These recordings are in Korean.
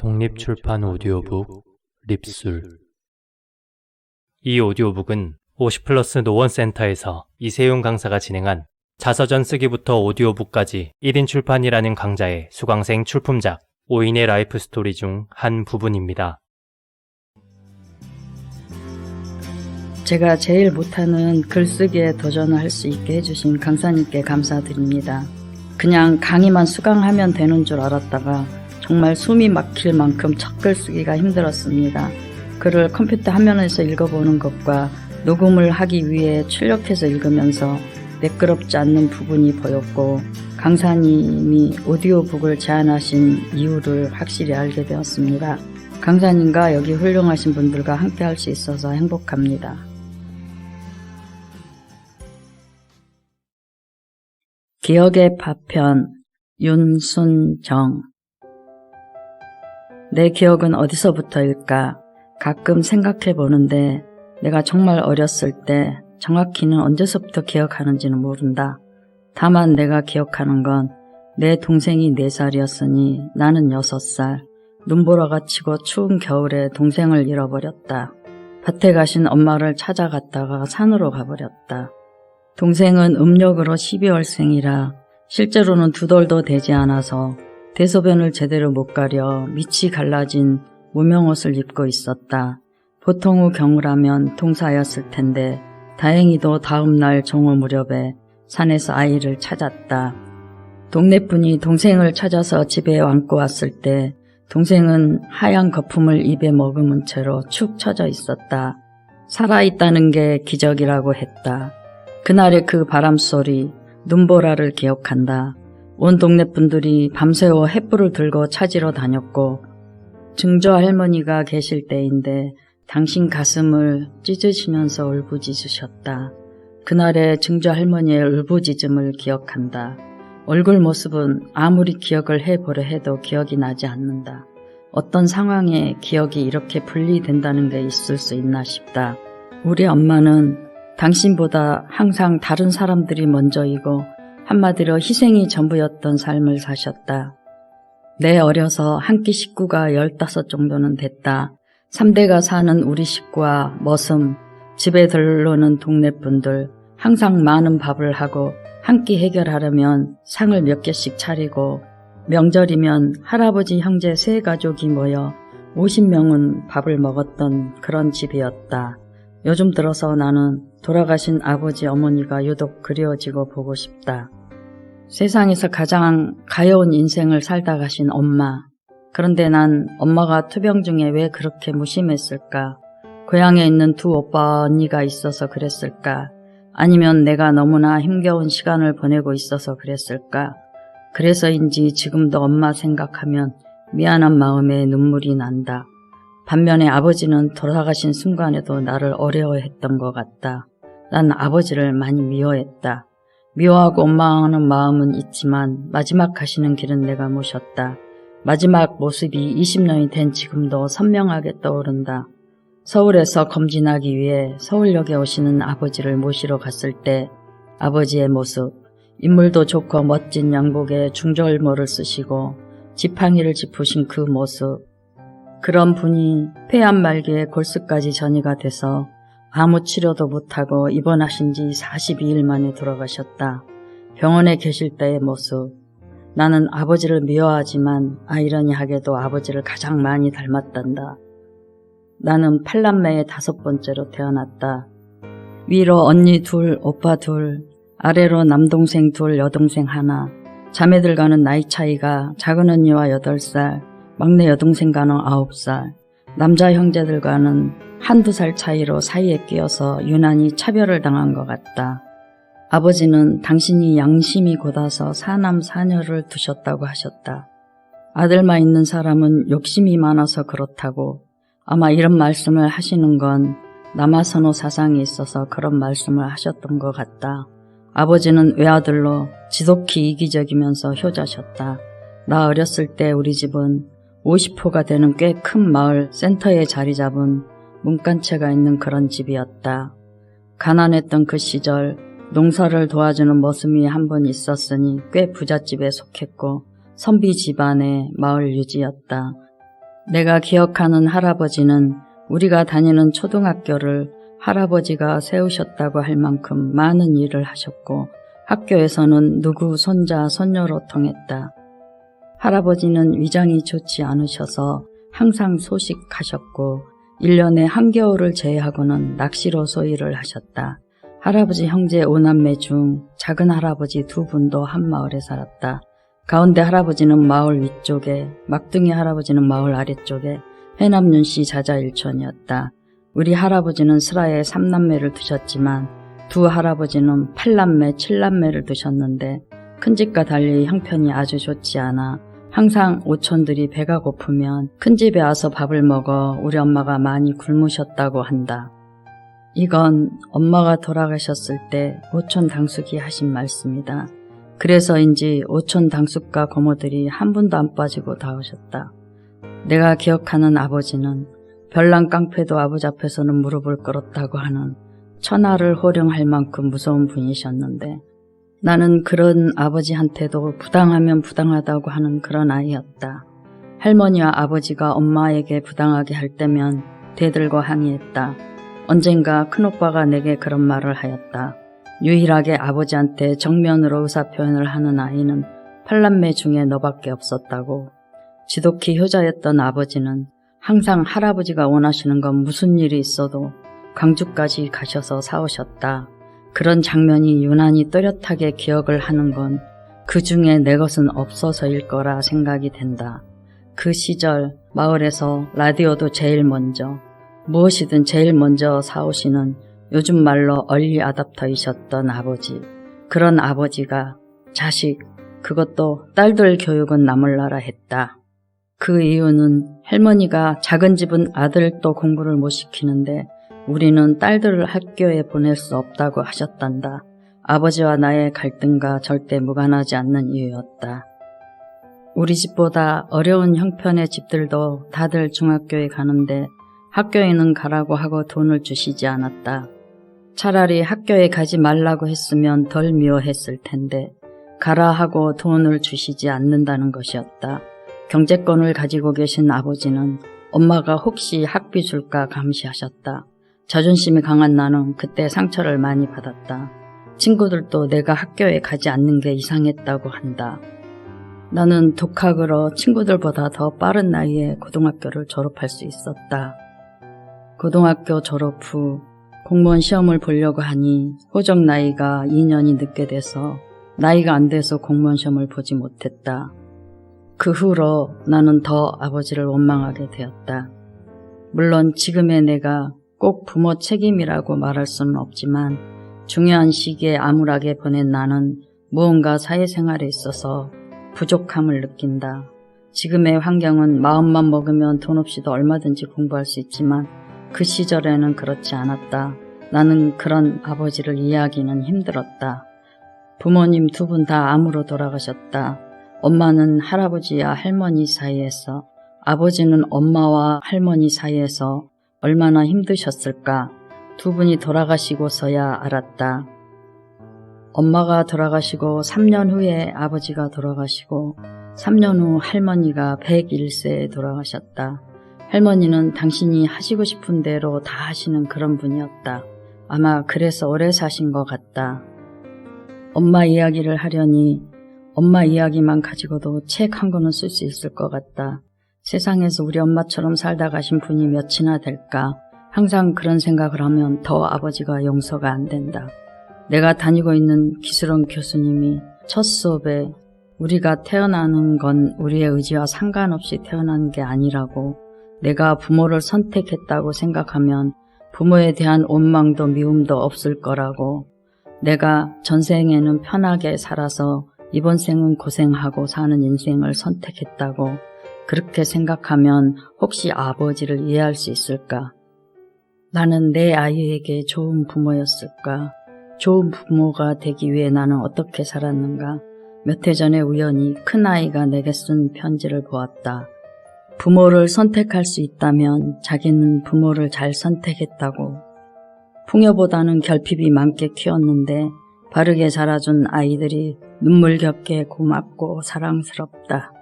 독립출판 오디오북 립술. 이 오디오북은 50플러스 노원센터에서 이세용 강사가 진행한 자서전 쓰기부터 오디오북까지 1인 출판이라는 강좌의 수강생 출품작 5인의 라이프 스토리 중 한 부분입니다. 제가 제일 못하는 글쓰기에 도전을 할 수 있게 해주신 강사님께 감사드립니다. 그냥 강의만 수강하면 되는 줄 알았다가 정말 숨이 막힐 만큼 첫 글쓰기가 힘들었습니다. 글을 컴퓨터 화면에서 읽어보는 것과 녹음을 하기 위해 출력해서 읽으면서 매끄럽지 않는 부분이 보였고, 강사님이 오디오북을 제안하신 이유를 확실히 알게 되었습니다. 강사님과 여기 훌륭하신 분들과 함께 할 수 있어서 행복합니다. 기억의 파편, 윤순정. 내 기억은 어디서부터일까? 가끔 생각해 보는데 내가 정말 어렸을 때 정확히는 언제서부터 기억하는지는 모른다. 다만 내가 기억하는 건 내 동생이 4살이었으니 나는 6살. 눈보라가 치고 추운 겨울에 동생을 잃어버렸다. 밭에 가신 엄마를 찾아갔다가 산으로 가버렸다. 동생은 음력으로 12월생이라 실제로는 2돌도 되지 않아서 대소변을 제대로 못 가려 밑이 갈라진 무명옷을 입고 있었다. 보통의 경우라면 동사였을 텐데 다행히도 다음날 정오 무렵에 산에서 아이를 찾았다. 동네분이 동생을 찾아서 집에 안고 왔을 때 동생은 하얀 거품을 입에 머금은 채로 축 처져 있었다. 살아있다는 게 기적이라고 했다. 그날의 그 바람소리, 눈보라를 기억한다. 온 동네 분들이 밤새워 횃불을 들고 찾으러 다녔고, 증조 할머니가 계실 때인데 당신 가슴을 찢으시면서 울부짖으셨다. 그날의 증조 할머니의 울부짖음을 기억한다. 얼굴 모습은 아무리 기억을 해보려 해도 기억이 나지 않는다. 어떤 상황에 기억이 이렇게 분리된다는 게 있을 수 있나 싶다. 우리 엄마는 당신보다 항상 다른 사람들이 먼저이고 한마디로 희생이 전부였던 삶을 사셨다. 내 어려서 한 끼 식구가 15 정도는 됐다. 3대가 사는 우리 식구와 머슴, 집에 들러오는 동네 분들, 항상 많은 밥을 하고 한 끼 해결하려면 상을 몇 개씩 차리고, 명절이면 할아버지 형제 3가족이 모여 50명은 밥을 먹었던 그런 집이었다. 요즘 들어서 나는 돌아가신 아버지 어머니가 유독 그리워지고 보고 싶다. 세상에서 가장 가여운 인생을 살다 가신 엄마. 그런데 난 엄마가 투병 중에 왜 그렇게 무심했을까? 고향에 있는 2 오빠 언니가 있어서 그랬을까? 아니면 내가 너무나 힘겨운 시간을 보내고 있어서 그랬을까? 그래서인지 지금도 엄마 생각하면 미안한 마음에 눈물이 난다. 반면에 아버지는 돌아가신 순간에도 나를 어려워했던 것 같다. 난 아버지를 많이 미워했다. 미워하고 원망하는 마음은 있지만 마지막 가시는 길은 내가 모셨다. 마지막 모습이 20년이 된 지금도 선명하게 떠오른다. 서울에서 검진하기 위해 서울역에 오시는 아버지를 모시러 갔을 때 아버지의 모습, 인물도 좋고 멋진 양복에 중절모를 쓰시고 지팡이를 짚으신 그 모습, 그런 분이 폐암 말기에 골수까지 전이가 돼서 아무 치료도 못하고 입원하신 지 42일 만에 돌아가셨다. 병원에 계실 때의 모습. 나는 아버지를 미워하지만 아이러니하게도 아버지를 가장 많이 닮았단다. 나는 8남매의 5번째로 태어났다. 위로 언니 2, 오빠 2, 아래로 남동생 2, 여동생 1. 자매들과는 나이 차이가 작은 언니와 8살, 막내 여동생과는 9살, 남자 형제들과는 1~2살 차이로 사이에 끼어서 유난히 차별을 당한 것 같다. 아버지는 당신이 양심이 곧아서 4남 4녀를 두셨다고 하셨다. 아들만 있는 사람은 욕심이 많아서 그렇다고. 아마 이런 말씀을 하시는 건 남아선호 사상이 있어서 그런 말씀을 하셨던 것 같다. 아버지는 외아들로 지독히 이기적이면서 효자셨다. 나 어렸을 때 우리 집은 50호가 되는 꽤 큰 마을 센터에 자리 잡은 문간체가 있는 그런 집이었다. 가난했던 그 시절 농사를 도와주는 머슴이 한 분 있었으니 꽤 부잣집에 속했고 선비 집안의 마을 유지였다. 내가 기억하는 할아버지는 우리가 다니는 초등학교를 할아버지가 세우셨다고 할 만큼 많은 일을 하셨고 학교에서는 누구 손자 손녀로 통했다. 할아버지는 위장이 좋지 않으셔서 항상 소식하셨고 1년에 한겨울을 제외하고는 낚시로 소일을 하셨다. 할아버지 형제 5남매 중 작은 할아버지 2분도 한 마을에 살았다. 가운데 할아버지는 마을 위쪽에, 막둥이 할아버지는 마을 아래쪽에 해남윤씨 자자일촌이었다. 우리 할아버지는 슬하에 3남매를 두셨지만 두 할아버지는 8남매, 7남매를 두셨는데 큰집과 달리 형편이 아주 좋지 않아 항상 오촌들이 배가 고프면 큰집에 와서 밥을 먹어 우리 엄마가 많이 굶으셨다고 한다. 이건 엄마가 돌아가셨을 때 오촌 당숙이 하신 말씀이다. 그래서인지 오촌 당숙과 고모들이 한 분도 안 빠지고 다 오셨다. 내가 기억하는 아버지는 별난 깡패도 아버지 앞에서는 무릎을 꿇었다고 하는 천하를 호령할 만큼 무서운 분이셨는데 나는 그런 아버지한테도 부당하면 부당하다고 하는 그런 아이였다. 할머니와 아버지가 엄마에게 부당하게 할 때면 대들고 항의했다. 언젠가 큰오빠가 내게 그런 말을 하였다. 유일하게 아버지한테 정면으로 의사표현을 하는 아이는 8남매 중에 너밖에 없었다고. 지독히 효자였던 아버지는 항상 할아버지가 원하시는 건 무슨 일이 있어도 광주까지 가셔서 사오셨다. 그런 장면이 유난히 또렷하게 기억을 하는 건 그 중에 내 것은 없어서일 거라 생각이 된다. 그 시절 마을에서 라디오도 제일 먼저, 무엇이든 제일 먼저 사오시는 요즘 말로 얼리 아답터이셨던 아버지. 그런 아버지가 자식, 그것도 딸들 교육은 나몰라라 했다. 그 이유는 할머니가 작은 집은 아들도 공부를 못 시키는데 우리는 딸들을 학교에 보낼 수 없다고 하셨단다. 아버지와 나의 갈등과 절대 무관하지 않는 이유였다. 우리 집보다 어려운 형편의 집들도 다들 중학교에 가는데 학교에는 가라고 하고 돈을 주시지 않았다. 차라리 학교에 가지 말라고 했으면 덜 미워했을 텐데 가라 하고 돈을 주시지 않는다는 것이었다. 경제권을 가지고 계신 아버지는 엄마가 혹시 학비 줄까 감시하셨다. 자존심이 강한 나는 그때 상처를 많이 받았다. 친구들도 내가 학교에 가지 않는 게 이상했다고 한다. 나는 독학으로 친구들보다 더 빠른 나이에 고등학교를 졸업할 수 있었다. 고등학교 졸업 후 공무원 시험을 보려고 하니 호적 나이가 2년이 늦게 돼서 나이가 안 돼서 공무원 시험을 보지 못했다. 그 후로 나는 더 아버지를 원망하게 되었다. 물론 지금의 내가 꼭 부모 책임이라고 말할 수는 없지만 중요한 시기에 암울하게 보낸 나는 무언가 사회생활에 있어서 부족함을 느낀다. 지금의 환경은 마음만 먹으면 돈 없이도 얼마든지 공부할 수 있지만 그 시절에는 그렇지 않았다. 나는 그런 아버지를 이해하기는 힘들었다. 부모님 2분 다 암으로 돌아가셨다. 엄마는 할아버지와 할머니 사이에서, 아버지는 엄마와 할머니 사이에서 얼마나 힘드셨을까. 2분이 돌아가시고서야 알았다. 엄마가 돌아가시고 3년 후에 아버지가 돌아가시고 3년 후 할머니가 101세에 돌아가셨다. 할머니는 당신이 하시고 싶은 대로 다 하시는 그런 분이었다. 아마 그래서 오래 사신 것 같다. 엄마 이야기를 하려니 엄마 이야기만 가지고도 책 한 권은 쓸 수 있을 것 같다. 세상에서 우리 엄마처럼 살다 가신 분이 몇이나 될까. 항상 그런 생각을 하면 더 아버지가 용서가 안 된다. 내가 다니고 있는 기술원 교수님이 첫 수업에 우리가 태어나는 건 우리의 의지와 상관없이 태어난 게 아니라고, 내가 부모를 선택했다고 생각하면 부모에 대한 원망도 미움도 없을 거라고, 내가 전생에는 편하게 살아서 이번 생은 고생하고 사는 인생을 선택했다고, 그렇게 생각하면 혹시 아버지를 이해할 수 있을까? 나는 내 아이에게 좋은 부모였을까? 좋은 부모가 되기 위해 나는 어떻게 살았는가? 몇 해 전에 우연히 큰아이가 내게 쓴 편지를 보았다. 부모를 선택할 수 있다면 자기는 부모를 잘 선택했다고. 풍요보다는 결핍이 많게 키웠는데 바르게 자라준 아이들이 눈물겹게 고맙고 사랑스럽다.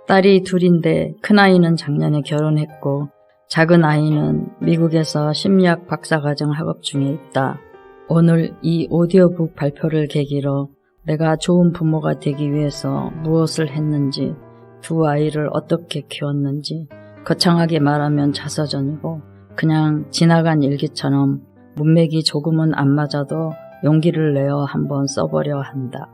딸이 둘인데 큰아이는 작년에 결혼했고 작은 아이는 미국에서 심리학 박사과정 학업 중에 있다. 오늘 이 오디오북 발표를 계기로 내가 좋은 부모가 되기 위해서 무엇을 했는지, 두 아이를 어떻게 키웠는지, 거창하게 말하면 자서전이고 그냥 지나간 일기처럼 문맥이 조금은 안 맞아도 용기를 내어 한번 써보려 한다.